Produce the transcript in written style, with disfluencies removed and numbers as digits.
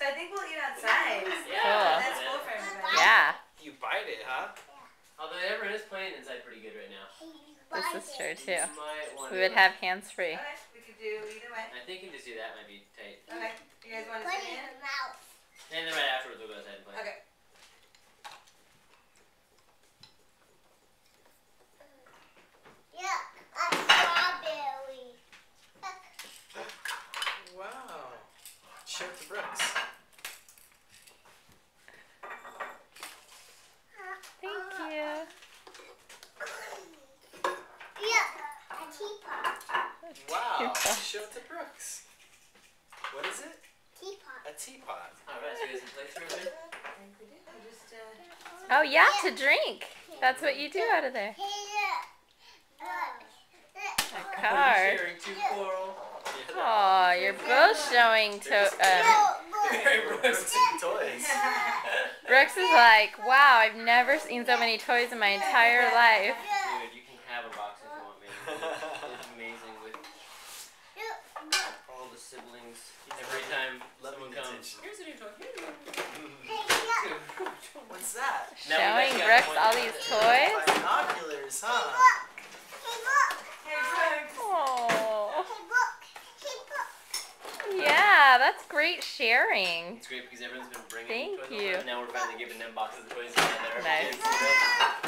So I think we'll eat outside. Yeah. Cool. That's cool for everybody. Yeah. You bite it, huh? Although everyone is playing inside pretty good right now. This is true too. We would have hands free. Okay, we could do either way. I think you can just do that. Might be tight. Okay, you guys want to sit in? And then right afterwards we'll go outside and play. Okay. Wow. Show it to Brooks. Thank you. Wow. Show it to Brooks. What is it? Teapot. A teapot. Alright, so you guys can play through it? I think we do. We'll just, Oh yeah, to drink. That's what you do out of there. A card. Sharing two coral. Oh, you're both showing to. Brooks toys. Brooks is like, wow, I've never seen so many toys in my entire life. Dude, you can have a box if you want, man. It's amazing with all the siblings. Every time someone comes, here's a new toy. What's that? Showing Brooks all these toys. Binoculars, huh? Hey, Brooks. Oh. Yeah, that's great sharing. It's great because everyone's been bringing Thank toys you. over, and now we're finally giving them boxes of toys together. Nice. Kids.